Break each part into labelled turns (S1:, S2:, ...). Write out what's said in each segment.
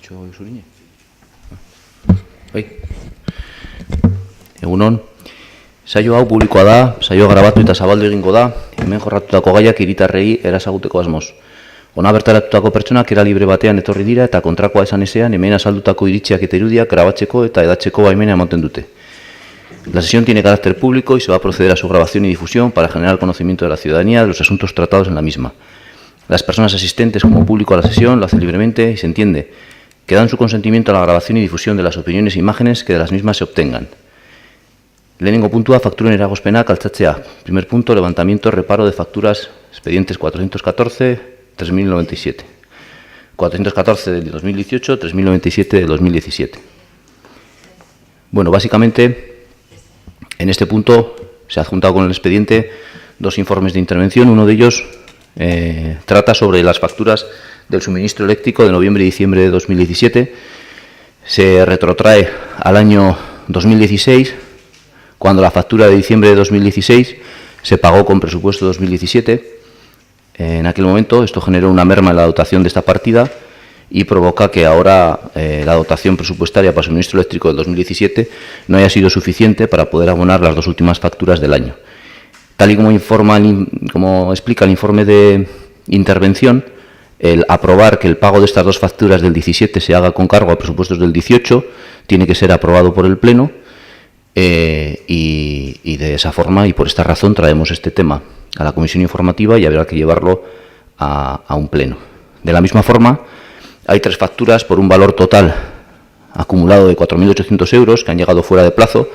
S1: dicho Suriñe? Bai. Egunon, saio hau publikoa da, saio grabatu eta zabaldu egingo da, hemen jorratutako gaiak hiritarrei erasaguteko asmoz. Ona bertaratutako pertsonak era libre batean etorri dira eta kontrakoa esan ezean hemen azaldutako iritziak eta irudiak grabatzeko eta edatzeko baimena ematen dute. La sesión tiene carácter público y se va a proceder a su grabación y difusión para generar conocimiento de la ciudadanía de los asuntos tratados en la misma. Las personas asistentes como público a la sesión lo hacen libremente y se entiende que dan su consentimiento a la grabación y difusión de las opiniones e imágenes que de las mismas se obtengan. Lehenengo puntua, fakturen eragozpenak altzatzea. Primer punto, levantamiento, reparo de facturas, expedientes 414, 3097. 414 del 2018, 3097 del 2017. Bueno, básicamente, en este punto se ha adjuntado con el expediente dos informes de intervención. Uno de ellos trata sobre las facturas del suministro eléctrico de noviembre y diciembre de 2017. Se retrotrae al año 2016, cuando la factura de diciembre de 2016 se pagó con presupuesto 2017. En aquel momento esto generó una merma en la dotación de esta partida y provoca que ahora la dotación presupuestaria para el suministro eléctrico del 2017 no haya sido suficiente para poder abonar las dos últimas facturas del año. Tal y como explica el informe de intervención, el aprobar que el pago de estas dos facturas del 17 se haga con cargo a presupuestos del 18 tiene que ser aprobado por el Pleno y de esa forma y por esta razón traemos este tema a la comisión informativa y habrá que llevarlo a un Pleno. De la misma forma, hay tres facturas por un valor total acumulado de 4.800 euros que han llegado fuera de plazo.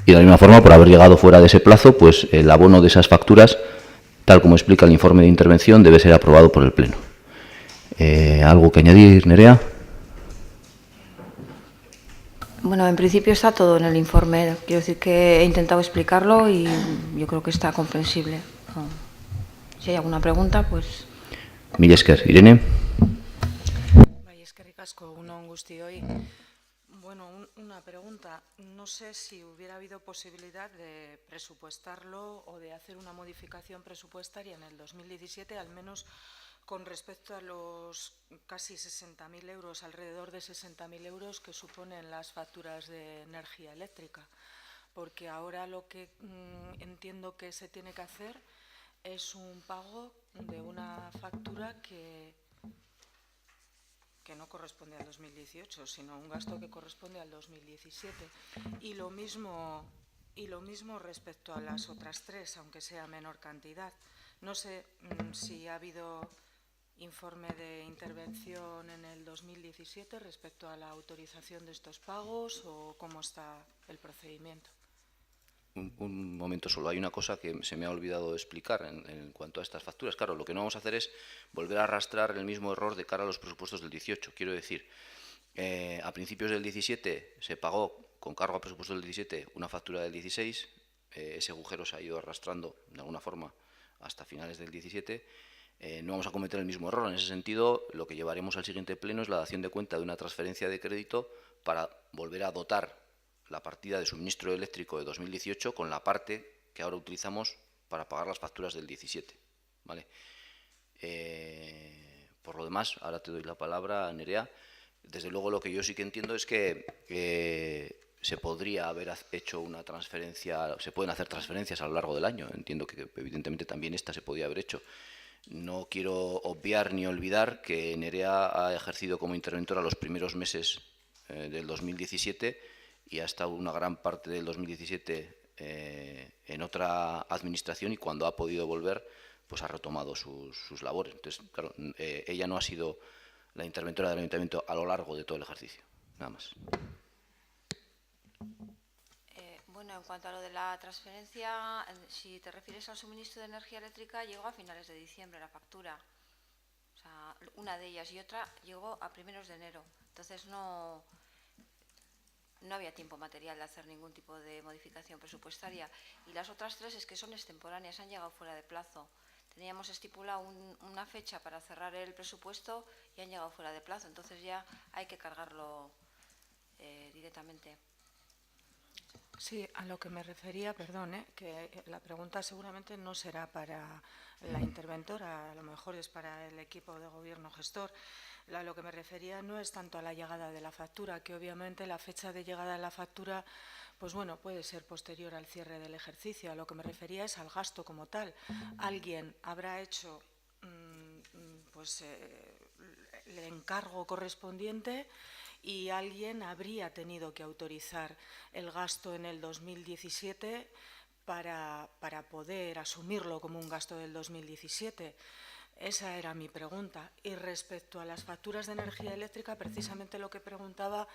S1: Y de la misma forma, por haber llegado fuera de ese plazo, pues el abono de esas facturas, tal como explica el informe de intervención, debe ser aprobado por el Pleno. ¿Algo que añadir, Nerea?
S2: Bueno, en principio está todo en el informe. Quiero decir que he intentado explicarlo y yo creo que está comprensible. Si hay alguna pregunta, pues...
S1: Mila esker. Irene.
S3: Bai, eskerrik asko, egun guztioi. Bueno, una pregunta. No sé si hubiera habido posibilidad de presupuestarlo o de hacer una modificación presupuestaria en el 2017, al menos con respecto a los casi 60.000 euros, alrededor de 60.000 euros que suponen las facturas de energía eléctrica. Porque ahora lo que entiendo que se tiene que hacer es un pago de una factura que no corresponde al 2018, sino un gasto que corresponde al 2017. Y lo mismo respecto a las otras tres, aunque sea menor cantidad. No sé si ha habido informe de intervención en el 2017 respecto a la autorización de estos pagos o cómo está el procedimiento.
S1: Un momento solo. Hay una cosa que se me ha olvidado explicar en cuanto a estas facturas. Claro, lo que no vamos a hacer es volver a arrastrar el mismo error de cara a los presupuestos del 18. Quiero decir, a principios del 17 se pagó con cargo a presupuestos del 17 una factura del 16. Ese agujero se ha ido arrastrando de alguna forma hasta finales del 17. No vamos a cometer el mismo error. En ese sentido, lo que llevaremos al siguiente pleno es la dación de cuenta de una transferencia de crédito para volver a dotar la partida de suministro eléctrico de 2018 con la parte que ahora utilizamos para pagar las facturas del 17. ¿Vale? Por lo demás, ahora te doy la palabra, Nerea. Desde luego, lo que yo sí que entiendo es que se podría haber hecho una transferencia, se pueden hacer transferencias a lo largo del año. Entiendo que evidentemente también esta se podía haber hecho. No quiero obviar ni olvidar que Nerea ha ejercido como interventora los primeros meses del 2017 y ha estado una gran parte del 2017 en otra administración y cuando ha podido volver, pues ha retomado sus labores. Entonces, claro, ella no ha sido la interventora del ayuntamiento a lo largo de todo el ejercicio. Nada más.
S2: Bueno, en cuanto a lo de la transferencia, si te refieres al suministro de energía eléctrica, llegó a finales de diciembre la factura. O sea, una de ellas y otra llegó a primeros de enero. Entonces no había tiempo material de hacer ningún tipo de modificación presupuestaria. Y las otras tres es que son extemporáneas, han llegado fuera de plazo. Teníamos estipulado una fecha para cerrar el presupuesto y han llegado fuera de plazo. Entonces ya hay que cargarlo directamente.
S3: Sí, a lo que me refería, perdón, que la pregunta seguramente no será para la interventora, a lo mejor es para el equipo de gobierno gestor. A lo que me refería no es tanto a la llegada de la factura, que obviamente la fecha de llegada de la factura, pues bueno, puede ser posterior al cierre del ejercicio. A lo que me refería es al gasto como tal. Alguien habrá hecho el encargo correspondiente y alguien habría tenido que autorizar el gasto en el 2017 para poder asumirlo como un gasto del 2017. Esa era mi pregunta. Y respecto a las facturas de energía eléctrica, precisamente lo que preguntaba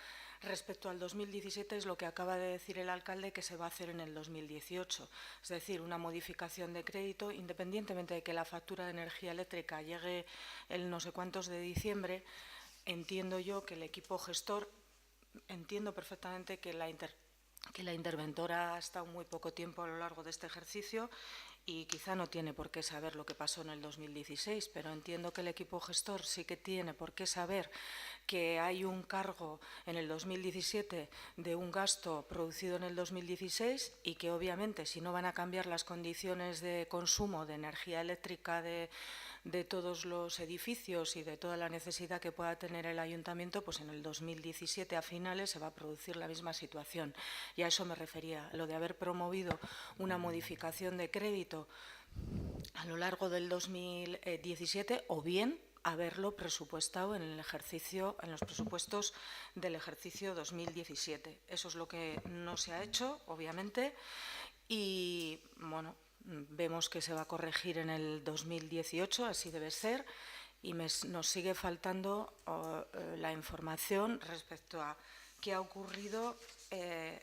S3: respecto al 2017 es lo que acaba de decir el alcalde que se va a hacer en el 2018. Es decir, una modificación de crédito, independientemente de que la factura de energía eléctrica llegue el no sé cuántos de diciembre. Entiendo yo que el equipo gestor, entiendo perfectamente que la interventora ha estado muy poco tiempo a lo largo de este ejercicio y quizá no tiene por qué saber lo que pasó en el 2016, pero entiendo que el equipo gestor sí que tiene por qué saber que hay un cargo en el 2017 de un gasto producido en el 2016 y que obviamente si no van a cambiar las condiciones de consumo de energía eléctrica de todos los edificios y de toda la necesidad que pueda tener el ayuntamiento, pues en el 2017 a finales se va a producir la misma situación. Y a eso me refería, lo de haber promovido una modificación de crédito a lo largo del 2017 o bien haberlo presupuestado en el ejercicio, en los presupuestos del ejercicio 2017. Eso es lo que no se ha hecho, obviamente, y bueno, vemos que se va a corregir en el 2018, así debe ser, y nos sigue faltando la información respecto a qué ha ocurrido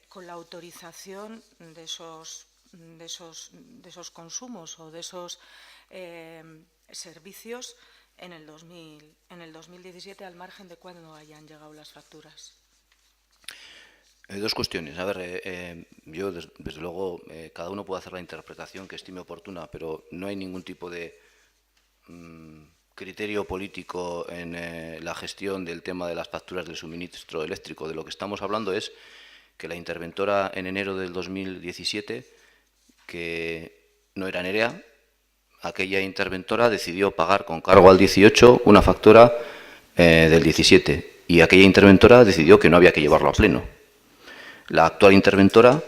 S3: con la autorización de esos consumos o de esos servicios en el 2017, al margen de cuándo hayan llegado las facturas.
S1: Dos cuestiones. A ver, yo desde luego cada uno puede hacer la interpretación que estime oportuna, pero no hay ningún tipo de criterio político en la gestión del tema de las facturas del suministro eléctrico. De lo que estamos hablando es que la interventora en enero del 2017, que no era Nerea, aquella interventora decidió pagar con cargo al 18 una factura del 17 y aquella interventora decidió que no había que llevarlo a pleno. La actual interventora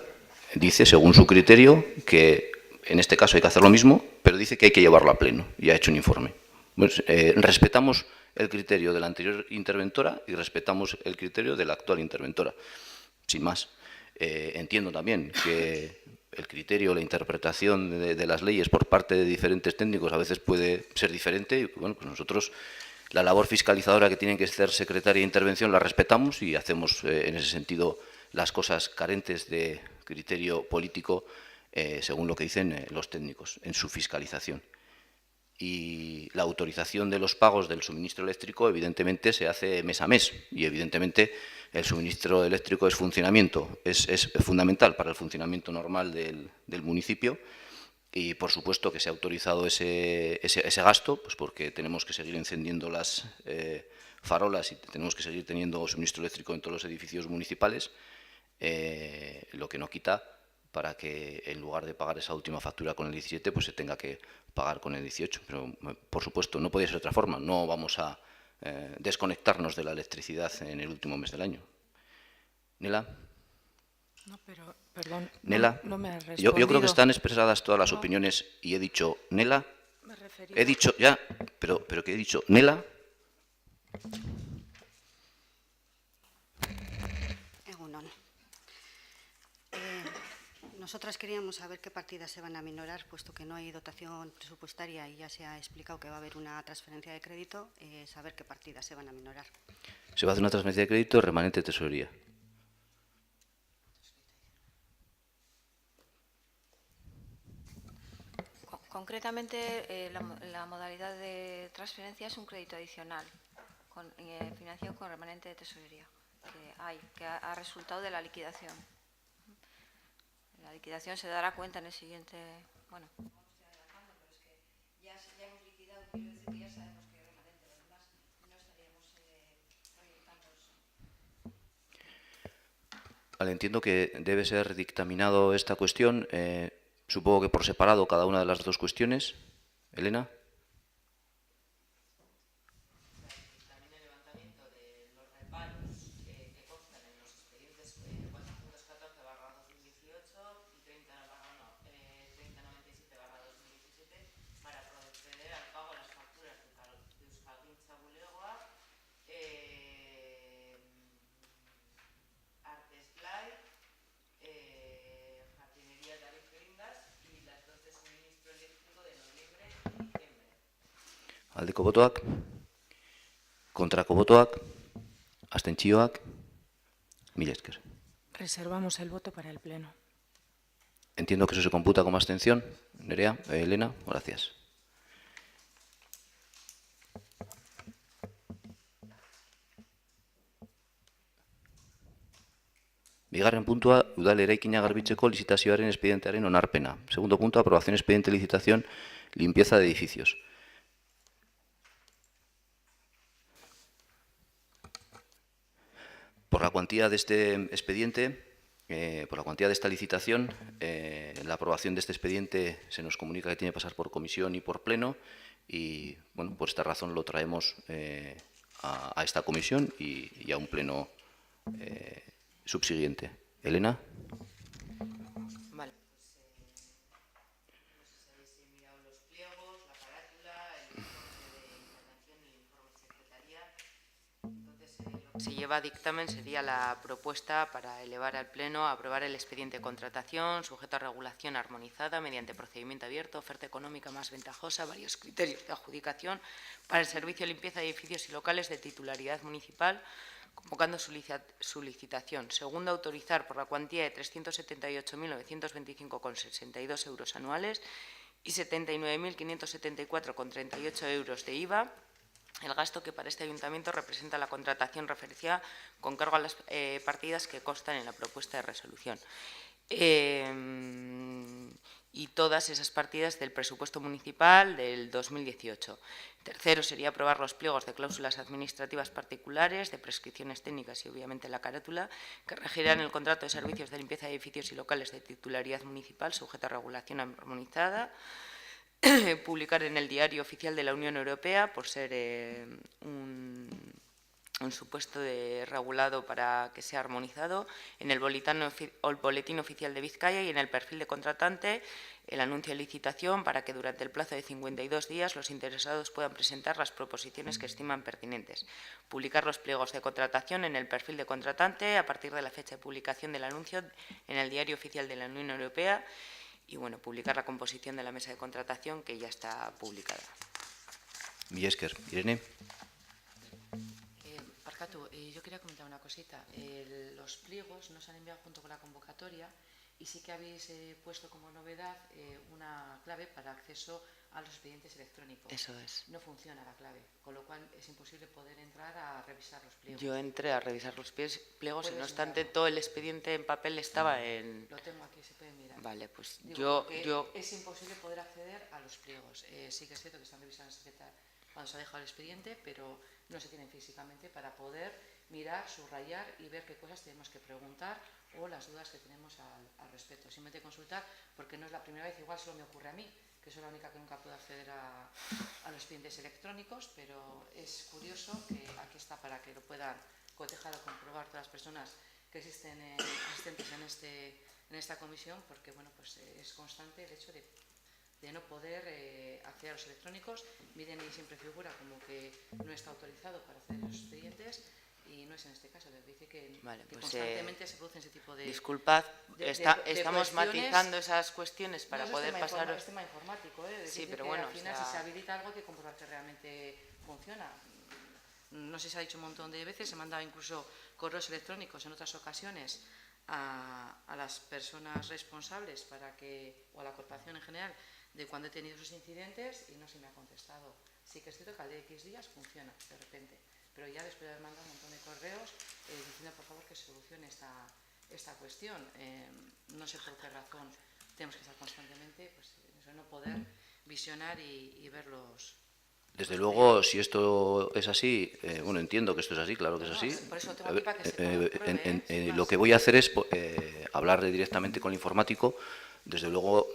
S1: dice, según su criterio, que en este caso hay que hacer lo mismo, pero dice que hay que llevarlo a pleno y ha hecho un informe. Pues, respetamos el criterio de la anterior interventora y respetamos el criterio de la actual interventora, sin más. Entiendo también que el criterio, la interpretación de las leyes por parte de diferentes técnicos a veces puede ser diferente y bueno, pues nosotros la labor fiscalizadora que tienen que hacer secretaria de intervención la respetamos y hacemos en ese sentido las cosas carentes de criterio político según lo que dicen los técnicos en su fiscalización. Y la autorización de los pagos del suministro eléctrico evidentemente se hace mes a mes y evidentemente el suministro eléctrico es funcionamiento, es fundamental para el funcionamiento normal del municipio y por supuesto que se ha autorizado ese gasto, pues porque tenemos que seguir encendiendo las farolas y tenemos que seguir teniendo suministro eléctrico en todos los edificios municipales, lo que no quita para que en lugar de pagar esa última factura con el 17, pues se tenga que pagar con el 18. Pero, por supuesto, no podía ser de otra forma. No vamos a desconectarnos de la electricidad en el último mes del año. Nela.
S3: No, pero, perdón,
S1: Nela,
S3: no me has respondido.
S1: yo creo que están expresadas todas las opiniones y he dicho Nela. He dicho ya, pero que he dicho Nela.
S4: Nosotras queríamos saber qué partidas se van a minorar, puesto que no hay dotación presupuestaria y ya se ha explicado que va a haber una transferencia de crédito, saber qué partidas se van a minorar.
S1: Se va a hacer una transferencia de crédito remanente de tesorería.
S2: Concretamente, la modalidad de transferencia es un crédito adicional, financiado con remanente de tesorería, que ha resultado de la liquidación. La liquidación se dará cuenta en el siguiente... Bueno, no estoy adelantando, pero es que ya hemos liquidado, quiero decir que ya sabemos que remanente de demás, no estaríamos proyectando eso.
S1: Vale, entiendo que debe ser dictaminado esta cuestión, supongo que por separado cada una de las dos cuestiones. Elena. Aldeko botoak, kontrako botoak, abstentzioak, mila esker.
S3: Reservamos el voto para el Pleno.
S1: Entiendo que eso se computa como abstención. Nerea, Elena, gracias. Bigarren puntua, udal eraikina garbitzeko licitazioaren expedientearen onarpena. Segundo punto, aprobación expediente licitación, limpieza de edificios. Por la cuantía de este expediente, por la cuantía de esta licitación, la aprobación de este expediente se nos comunica que tiene que pasar por comisión y por pleno y, bueno, por esta razón lo traemos a esta comisión y a un pleno subsiguiente. Elena.
S5: Vale. Se lleva a dictamen sería la propuesta para elevar al Pleno a aprobar el expediente de contratación sujeto a regulación armonizada mediante procedimiento abierto, oferta económica más ventajosa, varios criterios de adjudicación para el servicio de limpieza de edificios y locales de titularidad municipal, convocando su licitación. Segundo, autorizar por la cuantía de 378.925,62 euros anuales y 79.574,38 euros de IVA el gasto que para este ayuntamiento representa la contratación referenciada con cargo a las partidas que constan en la propuesta de resolución. Y todas esas partidas del presupuesto municipal del 2018. Tercero, sería aprobar los pliegos de cláusulas administrativas particulares, de prescripciones técnicas y obviamente la carátula, que regirán el contrato de servicios de limpieza de edificios y locales de titularidad municipal sujeta a regulación armonizada. Publicar en el Diario Oficial de la Unión Europea, por ser un supuesto de regulado para que sea armonizado, en el Boletín Oficial de Vizcaya y en el perfil de contratante, el anuncio de licitación para que durante el plazo de 52 días los interesados puedan presentar las proposiciones que estiman pertinentes. Publicar los pliegos de contratación en el perfil de contratante a partir de la fecha de publicación del anuncio en el Diario Oficial de la Unión Europea y, bueno, publicar la composición de la mesa de contratación que ya está publicada.
S1: Mila esker. Irene.
S6: Parcatu, yo quería comentar una cosita. Los pliegos nos han enviado junto con la convocatoria y sí que habéis puesto como novedad una clave para acceso a los expedientes electrónicos.
S5: Eso es.
S6: No funciona la clave, con lo cual es imposible poder entrar a revisar los pliegos.
S5: Yo entré a revisar los pliegos y no obstante todo el expediente en papel estaba en...
S6: Lo tengo aquí, se puede mirar.
S5: Vale, pues
S6: Digo,
S5: yo...
S6: Es imposible poder acceder a los pliegos. Sí que es cierto que están revisando cuando se ha dejado el expediente, pero no se tienen físicamente para poder mirar, subrayar y ver qué cosas tenemos que preguntar o las dudas que tenemos al respecto. Simplemente consultar, porque no es la primera vez, igual solo me ocurre a mí, que soy la única que nunca puedo acceder a los expedientes electrónicos, pero es curioso que aquí está para que lo puedan cotejar o comprobar todas las personas que existen asistentes en esta comisión, porque bueno, pues es constante el hecho de no poder acceder a los electrónicos. Miren, y siempre figura como que no está autorizado para hacer los expedientes y no es en este caso. Dice que,
S5: vale,
S6: que
S5: pues,
S6: constantemente se producen ese tipo de...
S5: Disculpad, estamos matizando esas cuestiones para
S6: no,
S5: poder pasar...
S6: Es tema informático,
S5: sí, pero
S6: que
S5: bueno,
S6: al final si se habilita algo hay que comprobar que realmente funciona. No sé si se ha dicho un montón de veces, se mandaba incluso correos electrónicos en otras ocasiones a las personas responsables para que, o a la corporación en general, de cuando he tenido esos incidentes y no se me ha contestado. Sí que es cierto que al de X días funciona de repente, pero ya después de haber mandado un montón de correos diciendo por favor que se solucione esta cuestión. No sé por qué razón tenemos que estar constantemente, pues eso, no poder visionar y ver los
S1: Desde luego, si esto es así, bueno, entiendo que esto es así, claro que es así.
S6: Por eso tengo aquí para que se compruebe,
S1: Lo que voy a hacer es hablar directamente con el informático. Desde luego,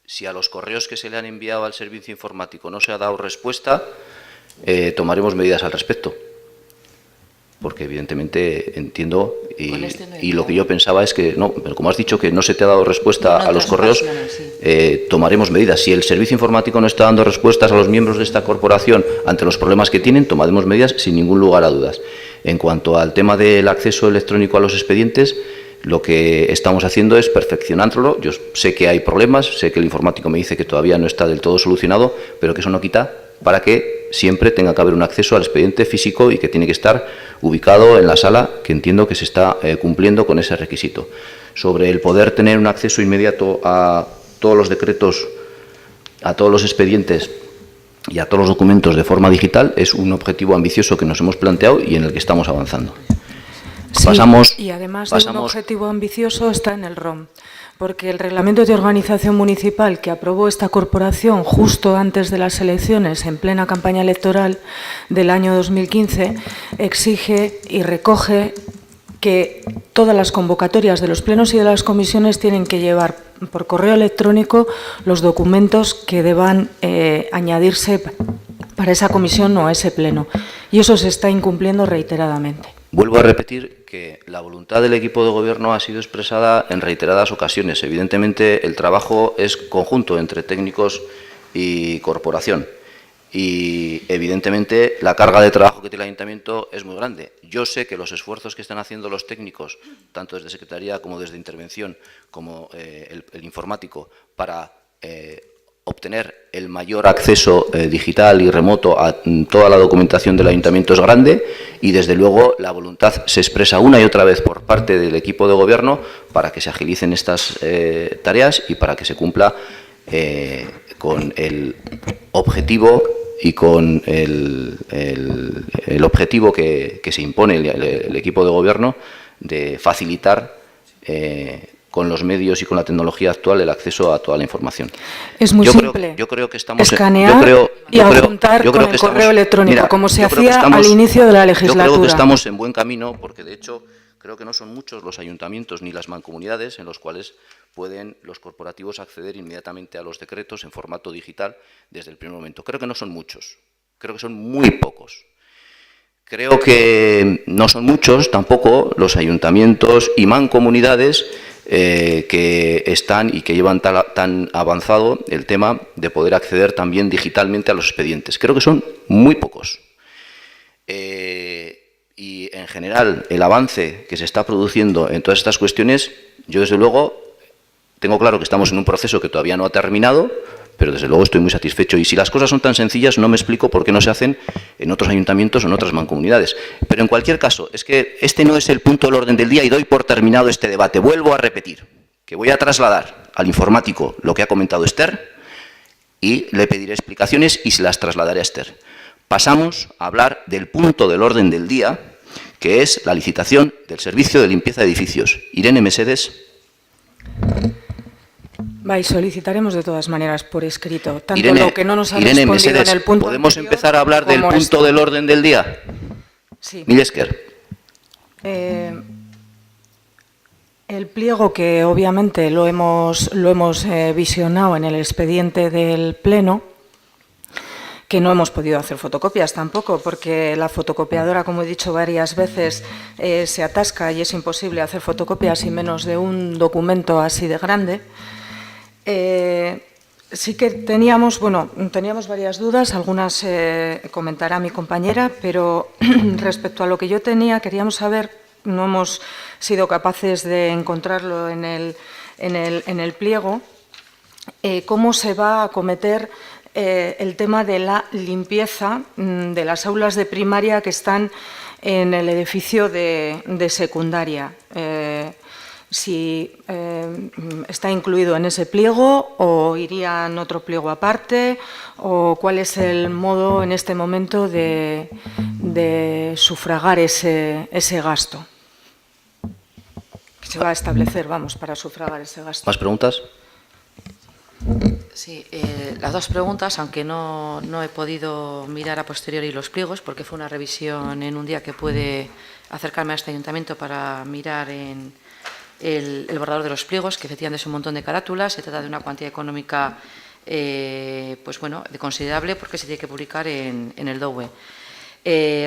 S1: si a los correos que se le han enviado al servicio informático no se ha dado respuesta, tomaremos medidas al respecto. Porque evidentemente entiendo y lo que yo pensaba es que, no, pero como has dicho que no se te ha dado respuesta a los correos, tomaremos medidas. Si el servicio informático no está dando respuestas a los miembros de esta corporación ante los problemas que tienen, tomaremos medidas sin ningún lugar a dudas. En cuanto al tema del acceso electrónico a los expedientes, lo que estamos haciendo es perfeccionándolo. Yo sé que hay problemas, sé que el informático me dice que todavía no está del todo solucionado, pero que eso no quita para que siempre tenga que haber un acceso al expediente físico y que tiene que estar ubicado en la sala, que entiendo que se está cumpliendo con ese requisito. Sobre el poder tener un acceso inmediato a todos los decretos, a todos los expedientes y a todos los documentos de forma digital, es un objetivo ambicioso que nos hemos planteado y en el que estamos avanzando.
S3: Sí, y además de un objetivo ambicioso está en el ROM, porque el Reglamento de Organización Municipal que aprobó esta corporación justo antes de las elecciones, en plena campaña electoral del año 2015, exige y recoge que todas las convocatorias de los plenos y de las comisiones tienen que llevar por correo electrónico los documentos que deban añadirse para esa comisión o ese pleno. Y eso se está incumpliendo reiteradamente.
S1: Vuelvo a repetir que la voluntad del equipo de gobierno ha sido expresada en reiteradas ocasiones. Evidentemente, el trabajo es conjunto entre técnicos y corporación. Y, evidentemente, la carga de trabajo que tiene el ayuntamiento es muy grande. Yo sé que los esfuerzos que están haciendo los técnicos, tanto desde Secretaría como desde Intervención, como el informático, para obtener el mayor acceso digital y remoto a toda la documentación del ayuntamiento es grande y, desde luego, la voluntad se expresa una y otra vez por parte del equipo de gobierno para que se agilicen estas tareas y para que se cumpla con el objetivo y con el objetivo que se impone el equipo de gobierno de facilitar con los medios y con la tecnología actual el acceso a toda la información.
S3: Es muy simple.
S1: Yo creo que estamos
S3: escanear y adjuntar con el correo electrónico, como se hacía al inicio de la legislatura.
S1: Yo creo que estamos en buen camino, porque de hecho creo que no son muchos los ayuntamientos ni las mancomunidades en los cuales pueden los corporativos acceder inmediatamente a los decretos en formato digital desde el primer momento. Creo que no son muchos, creo que son muy pocos. Creo que no son muchos tampoco los ayuntamientos y mancomunidades que están y que llevan tan avanzado el tema de poder acceder también digitalmente a los expedientes. Creo que son muy pocos. Y en general el avance que se está produciendo en todas estas cuestiones, yo desde luego tengo claro que estamos en un proceso que todavía no ha terminado, pero desde luego estoy muy satisfecho. Y si las cosas son tan sencillas, no me explico por qué no se hacen en otros ayuntamientos o en otras mancomunidades. Pero en cualquier caso, es que este no es el punto del orden del día y doy por terminado este debate. Vuelvo a repetir que voy a trasladar al informático lo que ha comentado Esther y le pediré explicaciones y se las trasladaré a Esther. Pasamos a hablar del punto del orden del día, que es la licitación del servicio de limpieza de edificios. Irene Mesedes.
S3: Solicitaremos de todas maneras por escrito, tanto
S1: Irene,
S3: lo que no nos ha
S1: Irene
S3: respondido
S1: Mesedes,
S3: en el punto
S1: ¿podemos
S3: anterior,
S1: empezar a hablar del
S3: como
S1: punto
S3: esto?
S1: del orden del día?
S3: Sí.
S1: Milesker.
S3: El pliego, que obviamente lo hemos visionado en el expediente del Pleno, que no hemos podido hacer fotocopias tampoco, porque la fotocopiadora, como he dicho varias veces, se atasca y es imposible hacer fotocopias y menos de un documento así de grande. Sí que teníamos varias dudas, algunas comentará mi compañera, pero respecto a lo que yo tenía, queríamos saber, no hemos sido capaces de encontrarlo en el pliego, cómo se va a acometer el tema de la limpieza de las aulas de primaria que están en el edificio de secundaria. Si está incluido en ese pliego o iría en otro pliego aparte, o cuál es el modo en este momento de sufragar ese gasto. Que se va a establecer, para sufragar ese gasto.
S1: ¿Más preguntas?
S6: Sí, las dos preguntas, aunque no he podido mirar a posteriori los pliegos, porque fue una revisión en un día que pude acercarme a este ayuntamiento para mirar en el borrador de los pliegos, que efectivamente es un montón de carátulas. Se trata de una cuantía económica pues bueno, considerable, porque se tiene que publicar en el DOE.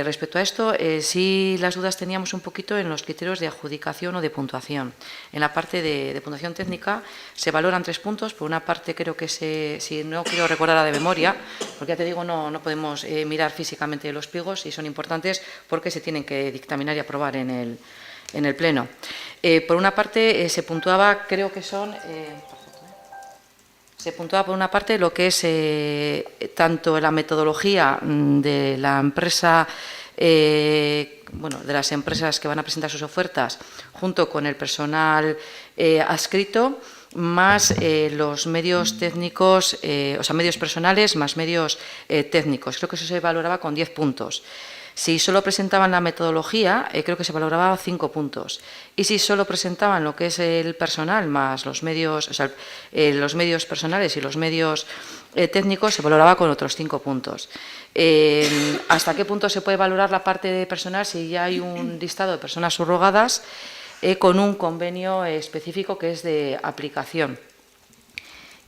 S6: Respecto a esto, sí las dudas teníamos un poquito en los criterios de adjudicación o de puntuación. En la parte de puntuación técnica se valoran 3 puntos. Por una parte, creo que si no quiero recordarla de memoria, porque ya te digo, no podemos mirar físicamente los pliegos y son importantes porque se tienen que dictaminar y aprobar en el Pleno. Por una parte, se puntuaba, creo que son... Se puntuaba por una parte lo que es tanto la metodología de la empresa, bueno, de las empresas que van a presentar sus ofertas, junto con el personal adscrito, más los medios técnicos, o sea, medios personales más medios técnicos. Creo que eso se valoraba con 10 puntos. Si solo presentaban la metodología, creo que se valoraba 5 puntos. Y si solo presentaban lo que es el personal más los medios, o sea, los medios personales y los medios técnicos, se valoraba con otros 5 puntos. ¿Hasta qué punto se puede valorar la parte de personal si ya hay un listado de personas subrogadas con un convenio específico que es de aplicación?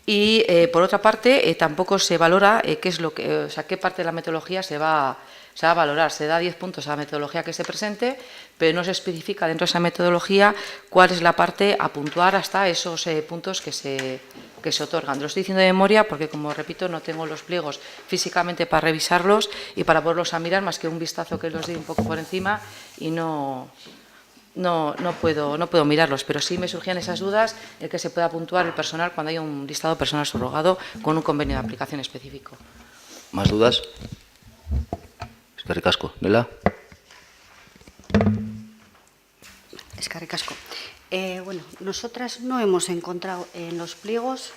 S6: Y por otra parte, tampoco se valora qué es lo que, o sea, qué parte de la metodología se va a valorar. Se da 10 puntos a la metodología que se presente, pero no se especifica dentro de esa metodología cuál es la parte a puntuar hasta esos puntos que se otorgan. Lo estoy diciendo de memoria porque, como repito, no tengo los pliegos físicamente para revisarlos y para poderlos a mirar, más que un vistazo que los di un poco por encima y no puedo mirarlos, pero sí me surgían esas dudas el que se pueda puntuar el personal cuando haya un listado personal subrogado con un convenio de aplicación específico.
S1: ¿Más dudas? Eskerrik asko, Nela.
S4: Eskerrik asko. Bueno, nosotras no hemos encontrado en los pliegos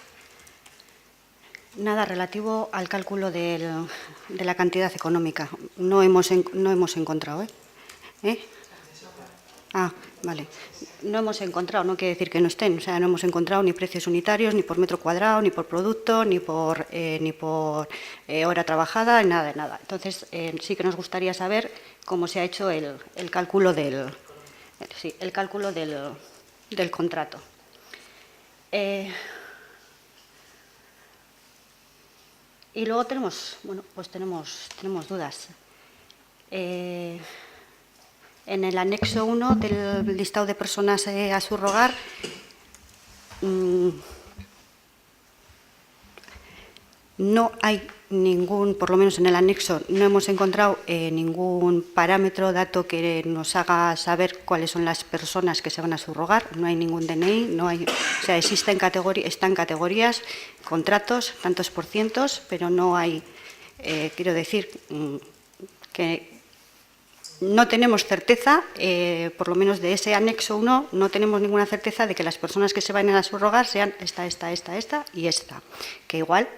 S4: nada relativo al cálculo de la cantidad económica. No hemos encontrado, Ah, vale. No hemos encontrado, no quiere decir que no estén, o sea, no hemos encontrado ni precios unitarios, ni por metro cuadrado, ni por producto, ni por hora trabajada, nada de nada. Entonces, sí que nos gustaría saber cómo se ha hecho el cálculo del contrato. Y luego tenemos dudas. En el anexo 1 del listado de personas a subrogar, no hay ningún, por lo menos en el anexo, no hemos encontrado ningún parámetro, dato que nos haga saber cuáles son las personas que se van a subrogar. No hay ningún DNI, no hay, o sea, están categorías, contratos, tantos por cientos, pero no hay, quiero decir, que no tenemos certeza, por lo menos de ese anexo 1, no tenemos ninguna certeza de que las personas que se vayan a subrogar sean esta y esta, que igual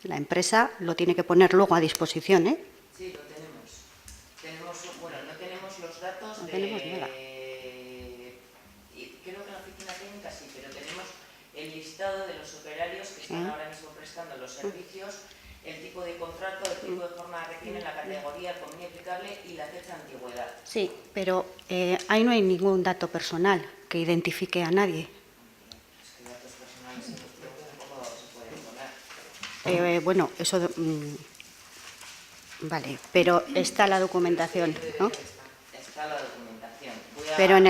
S4: la empresa lo tiene que poner luego a disposición, ¿eh?
S5: Sí, lo tenemos. Bueno, no tenemos los datos
S4: no tenemos nada.
S5: Creo que en la oficina técnica sí, pero tenemos el listado de los operarios que están ahora mismo prestando los servicios, el tipo de contrato, el tipo de jornada que tienen, la categoría, el convenio aplicable y la fecha de antigüedad.
S4: Sí, pero ahí no hay ningún dato personal que identifique a nadie.
S5: Es que datos personales en los pliegos tampoco se pueden poner.
S4: Bueno, eso... vale, pero está la documentación, ¿no?
S5: Está la documentación.
S4: Pero en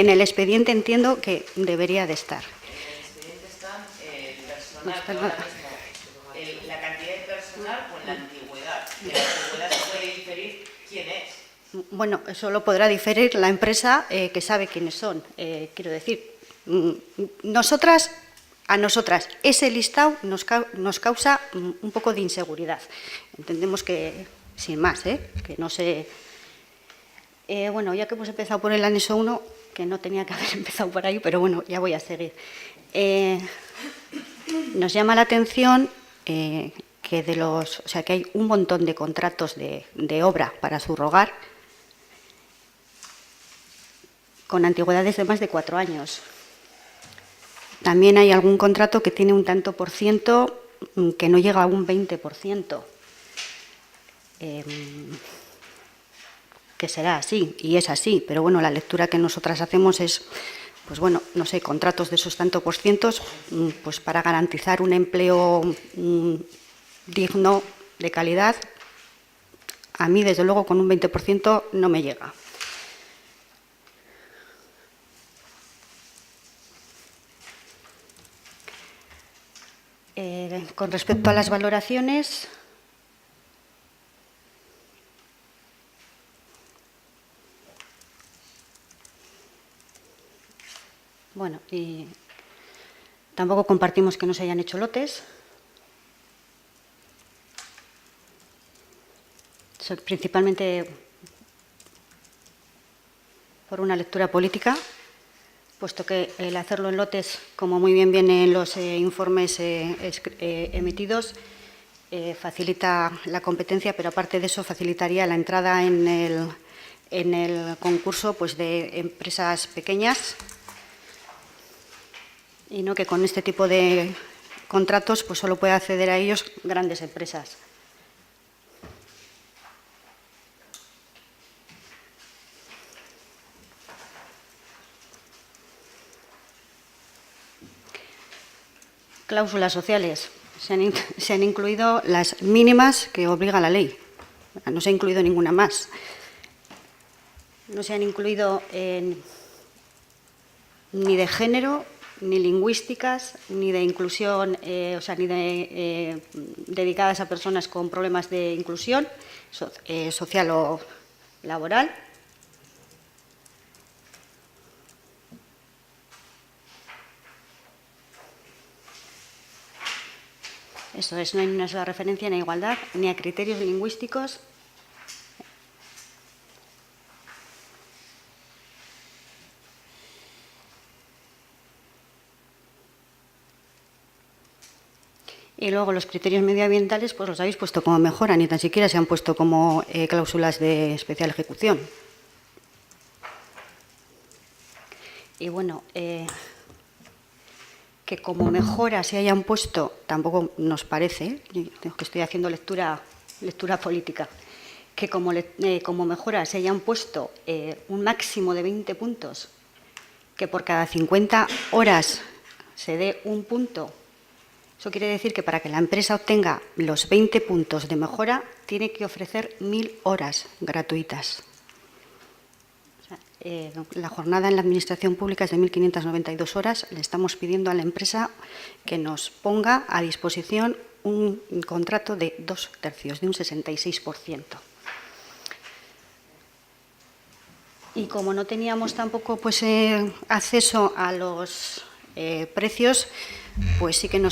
S4: el expediente entiendo que debería de estar.
S5: En el expediente están el personal,
S4: No está
S5: que ahora
S4: nada.
S5: mismo, la cantidad de personal con la antigüedad. Que la antigüedad se puede diferir quién es.
S4: Bueno, eso lo podrá diferir la empresa que sabe quiénes son. Quiero decir, a nosotras ese listado nos causa un poco de inseguridad. Entendemos que, sin más, que no sé... bueno, ya que hemos empezado por el anexo 1, que no tenía que haber empezado por ahí, pero bueno, ya voy a seguir. Nos llama la atención que que hay un montón de contratos de obra para subrogar con antigüedades de más de 4 años. también hay algún contrato que tiene un tanto por ciento que no llega a un 20%. Que será así, y es así, pero bueno, la lectura que nosotras hacemos es, pues bueno, no sé, contratos de esos tanto por cientos, pues para garantizar un empleo digno, de calidad. A mí, desde luego, con un 20% no me llega. Con respecto a las valoraciones, bueno, y tampoco compartimos que no se hayan hecho lotes. Principalmente por una lectura política, puesto que el hacerlo en lotes, como muy bien viene en los informes emitidos, facilita la competencia, pero aparte de eso facilitaría la entrada en el concurso pues, de empresas pequeñas, y no que con este tipo de contratos pues, solo pueda acceder a ellos grandes empresas. Cláusulas sociales. Se han incluido las mínimas que obliga la ley. No se ha incluido ninguna más. No se han incluido ni de género, ni lingüísticas, ni de inclusión, o sea, ni de dedicadas a personas con problemas de inclusión social o laboral. Eso es, no hay una sola referencia ni a igualdad, ni a criterios lingüísticos. Y luego los criterios medioambientales, pues los habéis puesto como mejora, ni tan siquiera se han puesto como cláusulas de especial ejecución. Y bueno, que como mejora se hayan puesto, tampoco nos parece, que estoy haciendo lectura política, que como mejora se hayan puesto un máximo de 20 puntos, que por cada 50 horas se dé un punto. Eso quiere decir que para que la empresa obtenga los 20 puntos de mejora, tiene que ofrecer 1000 horas gratuitas. La jornada en la administración pública es de 1.592 horas. Le estamos pidiendo a la empresa que nos ponga a disposición un contrato de 2/3, de un 66%. Y como no teníamos tampoco pues, acceso a los precios, pues sí que no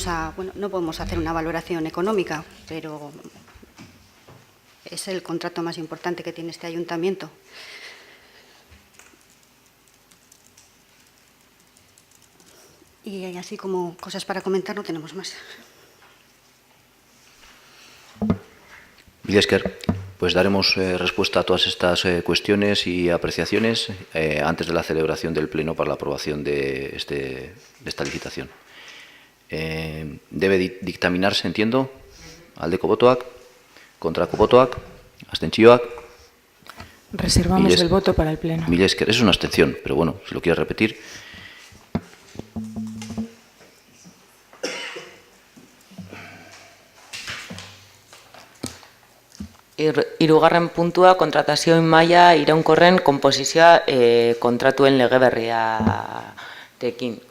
S4: podemos hacer una valoración económica, pero es el contrato más importante que tiene este ayuntamiento. Y así como cosas para comentar no tenemos más.
S1: Mila esker, pues daremos respuesta a todas estas cuestiones y apreciaciones antes de la celebración del Pleno para la aprobación de esta licitación. Debe dictaminarse, entiendo, aldeko botoak, kontrako botoak, abstentzioak.
S3: Reservamos el voto para el Pleno.
S1: Mila esker, es una abstención, pero bueno, si lo quieres repetir.
S5: Hirugarren puntua, kontratazioen maila iraunkorren konposizioa kontratuen lege berriarekin.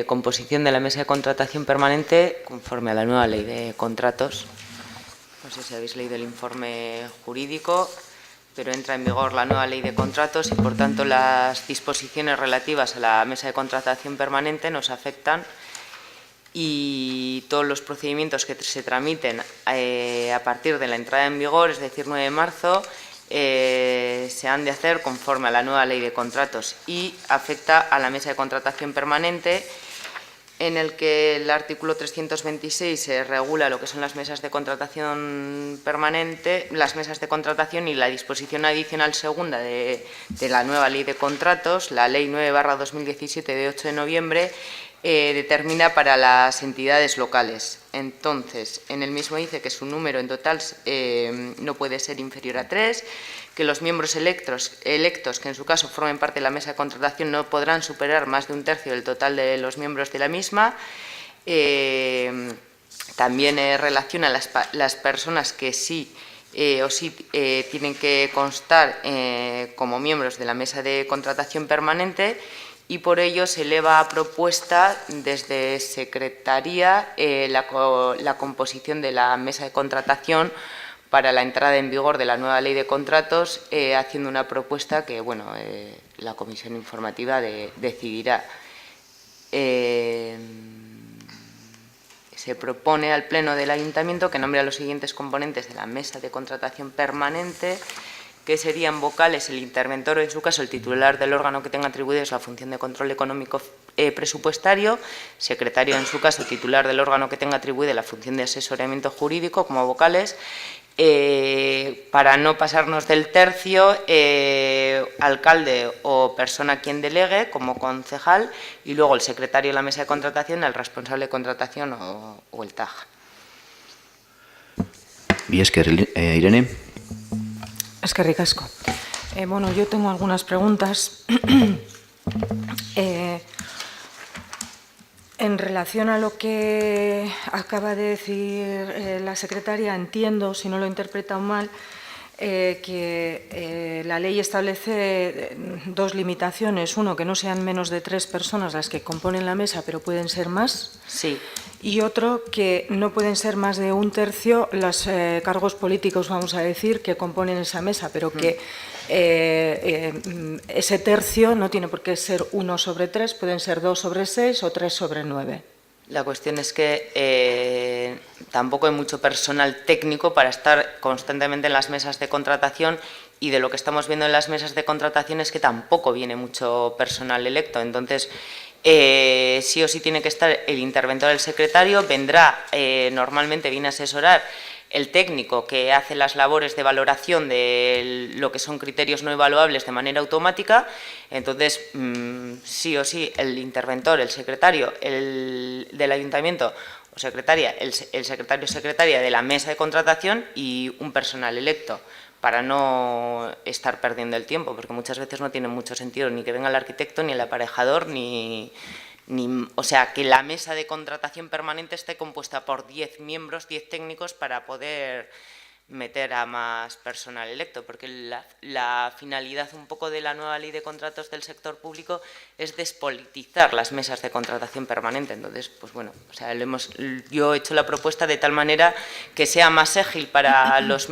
S5: Composición de la mesa de contratación permanente conforme a la nueva ley de contratos. No sé si habéis leído el informe jurídico, pero entra en vigor la nueva ley de contratos y, por tanto, las disposiciones relativas a la mesa de contratación permanente nos afectan, y todos los procedimientos que se tramiten a partir de la entrada en vigor, es decir, 9 de marzo, se han de hacer conforme a la nueva ley de contratos, y afecta a la mesa de contratación permanente, en el que el artículo 326 se regula lo que son las mesas de contratación permanente, las mesas de contratación, y la disposición adicional segunda de la nueva ley de contratos, la ley 9/2017 de 8 de noviembre, determina para las entidades locales. Entonces, en el mismo dice que su número en total no puede ser inferior a 3, que los miembros electos, que en su caso formen parte de la mesa de contratación, no podrán superar más de 1/3 del total de los miembros de la misma. También relaciona las personas que sí tienen que constar como miembros de la mesa de contratación permanente, y por ello se eleva a propuesta desde Secretaría la composición de la mesa de contratación para la entrada en vigor de la nueva ley de contratos, haciendo una propuesta que la comisión informativa decidirá. Se propone al Pleno del Ayuntamiento que nombre a los siguientes componentes de la mesa de contratación permanente, que serían vocales el interventor o, en su caso, el titular del órgano que tenga atribuidos la función de control económico presupuestario, secretario, en su caso, titular del órgano que tenga atribuida la función de asesoramiento jurídico como vocales. Para no pasarnos del tercio, alcalde o persona quien delegue como concejal, y luego el secretario de la mesa de contratación, el responsable de contratación o el TAG.
S1: Y es que, Irene.
S3: Es que ricasco. Bueno, yo tengo algunas preguntas. En relación a lo que acaba de decir la secretaria, entiendo, si no lo he interpretado mal, que la ley establece dos limitaciones. Uno, que no sean menos de 3 personas las que componen la mesa, pero pueden ser más.
S5: Sí.
S3: Y otro, que no pueden ser más de 1/3 los cargos políticos, vamos a decir, que componen esa mesa, pero que ese tercio no tiene por qué ser 1/3, pueden ser 2/6 o 3/9.
S5: La cuestión es que tampoco hay mucho personal técnico para estar constantemente en las mesas de contratación, y de lo que estamos viendo en las mesas de contratación es que tampoco viene mucho personal electo. Entonces, sí o sí tiene que estar el interventor del secretario, vendrá, normalmente viene a asesorar el técnico que hace las labores de valoración de lo que son criterios no evaluables de manera automática. Entonces, sí o sí, el interventor, el secretario del ayuntamiento o secretaria, el secretario o secretaria de la mesa de contratación y un personal electo, para no estar perdiendo el tiempo, porque muchas veces no tiene mucho sentido ni que venga el arquitecto, ni el aparejador, o sea, que la mesa de contratación permanente esté compuesta por 10 miembros, 10 técnicos, para poder meter a más personal electo, porque la finalidad un poco de la nueva ley de contratos del sector público es despolitizar las mesas de contratación permanente. Entonces, pues bueno, o sea, yo he hecho la propuesta de tal manera que sea más ágil para los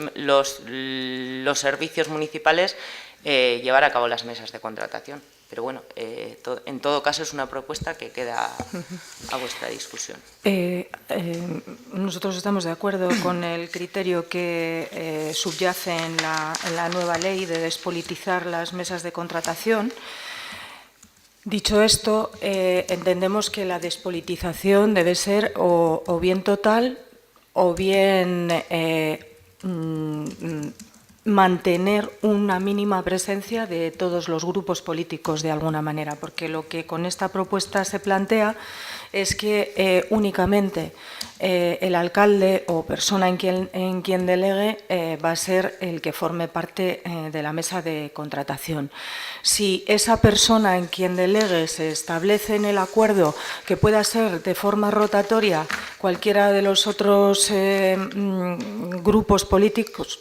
S5: servicios municipales llevar a cabo las mesas de contratación. Pero bueno, en todo caso es una propuesta que queda a vuestra discusión.
S3: Nosotros estamos de acuerdo con el criterio que subyace en la nueva ley de despolitizar las mesas de contratación. Dicho esto, entendemos que la despolitización debe ser o bien total o bien mantener una mínima presencia de todos los grupos políticos de alguna manera, porque lo que con esta propuesta se plantea es que únicamente el alcalde o persona en quien delegue va a ser el que forme parte de la mesa de contratación. Si esa persona en quien delegue se establece en el acuerdo que pueda ser de forma rotatoria cualquiera de los otros grupos políticos,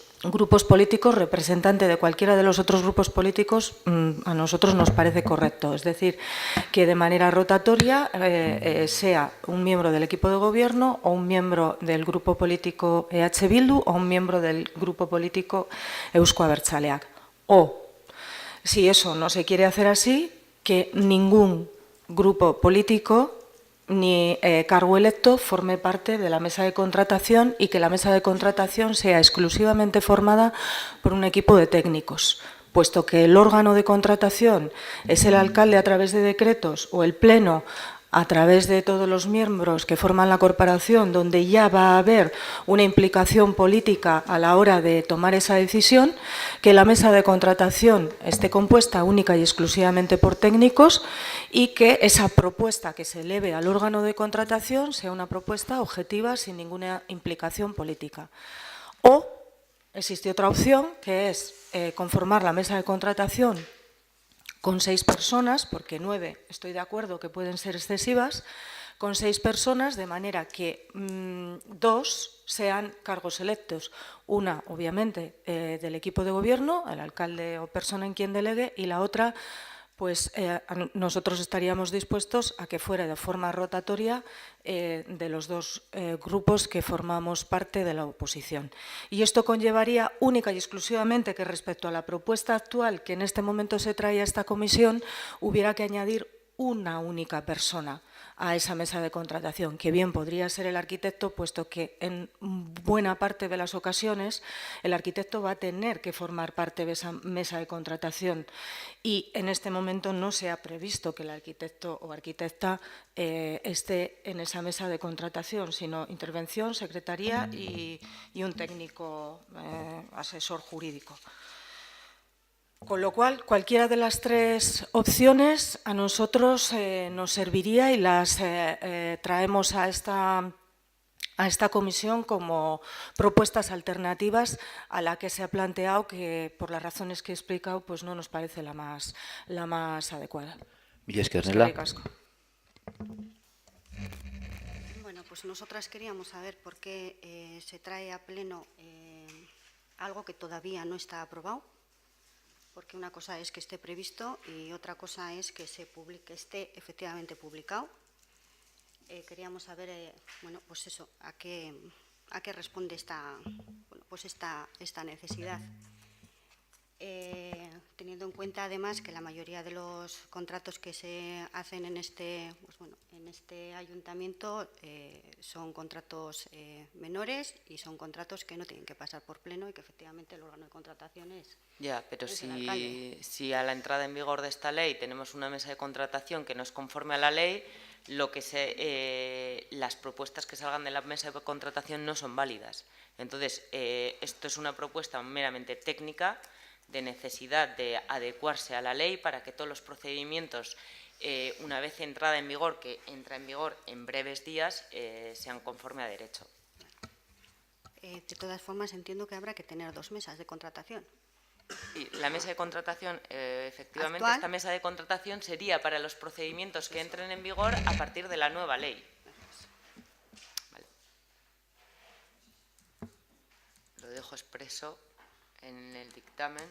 S3: representante de cualquiera de los otros grupos políticos, a nosotros nos parece correcto. Es decir, que de manera rotatoria sea un miembro del equipo de gobierno o un miembro del grupo político EH Bildu o un miembro del grupo político Euzko Abertzaleak. O, si eso no se quiere hacer así, que ningún grupo político ni cargo electo forme parte de la mesa de contratación, y que la mesa de contratación sea exclusivamente formada por un equipo de técnicos, puesto que el órgano de contratación es el alcalde a través de decretos o el pleno a través de todos los miembros que forman la corporación, donde ya va a haber una implicación política a la hora de tomar esa decisión, que la mesa de contratación esté compuesta única y exclusivamente por técnicos y que esa propuesta que se eleve al órgano de contratación sea una propuesta objetiva sin ninguna implicación política. O existe otra opción, que es conformar la mesa de contratación con 6 personas, porque 9 estoy de acuerdo que pueden ser excesivas, con 6 personas, de manera que 2 sean cargos electos. Una, obviamente, del equipo de gobierno, el alcalde o persona en quien delegue, y la otra, pues nosotros estaríamos dispuestos a que fuera de forma rotatoria de los 2 grupos que formamos parte de la oposición. Y esto conllevaría única y exclusivamente que respecto a la propuesta actual que en este momento se trae a esta comisión, hubiera que añadir una única persona a esa mesa de contratación, que bien podría ser el arquitecto, puesto que en buena parte de las ocasiones el arquitecto va a tener que formar parte de esa mesa de contratación y en este momento no se ha previsto que el arquitecto o arquitecta esté en esa mesa de contratación, sino intervención, secretaría y un técnico asesor jurídico. Con lo cual, cualquiera de las 3 opciones a nosotros nos serviría y las traemos a esta comisión como propuestas alternativas a la que se ha planteado, que por las razones que he explicado pues no nos parece la más adecuada.
S1: Mila esker, Nela.
S3: Eskerrik asko.
S4: Bueno, pues nosotras queríamos saber por qué se trae a pleno algo que todavía no está aprobado, porque una cosa es que esté previsto y otra cosa es que se publique, esté efectivamente publicado. Queríamos saber, bueno, pues eso, a qué responde esta necesidad. Teniendo en cuenta además que la mayoría de los contratos que se hacen en este ayuntamiento son contratos menores y son contratos que no tienen que pasar por pleno y que efectivamente el órgano de contratación es.
S5: Ya, pero
S4: es el alcalde.
S5: si a la entrada en vigor de esta ley tenemos una mesa de contratación que no es conforme a la ley, las propuestas que salgan de la mesa de contratación no son válidas. Entonces, esto es una propuesta meramente técnica de necesidad de adecuarse a la ley para que todos los procedimientos, una vez entrada en vigor, que entra en vigor en breves días, sean conforme a derecho.
S4: De todas formas, entiendo que habrá que tener 2 mesas de contratación.
S5: Y la mesa de contratación, efectivamente,
S4: ¿Actual?
S5: esta mesa de contratación sería para los procedimientos que entren en vigor a partir de la nueva ley. Vale. Lo dejo expreso en el dictamen.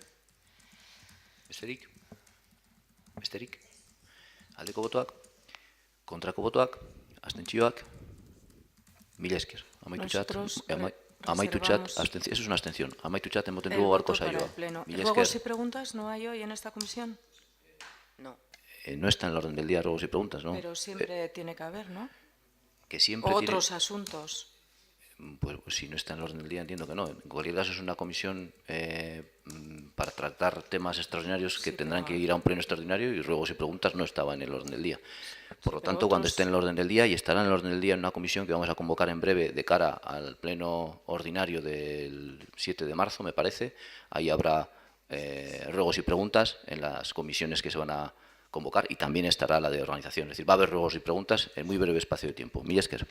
S1: Besterik? Aldeko botoak? Kontrako botoak? Abstentzioak? Mila esker. Amaitutxat, abstentzio. Eso es una abstención. Amaitutxat emoten dugu gaurko saioa. Mila
S3: ¿Ruegos y
S1: esker.
S3: preguntas no hay hoy en esta comisión?
S5: No.
S1: No está en el orden del día ruegos y preguntas, ¿no?
S3: Pero siempre tiene que haber, ¿no?
S1: Que siempre
S3: O
S1: tiene...
S3: otros asuntos.
S1: Pues si no está en el orden del día, entiendo que no. En cualquier caso, es una comisión para tratar temas extraordinarios que tendrán que ir a un pleno extraordinario y ruegos y preguntas no estaba en el orden del día. Por lo tanto, cuando esté en el orden del día, y estará en el orden del día en una comisión que vamos a convocar en breve de cara al pleno ordinario del 7 de marzo, me parece, ahí habrá ruegos y preguntas en las comisiones que se van a convocar y también estará la de organización. Es decir, va a haber ruegos y preguntas en muy breve espacio de tiempo. Mila esker.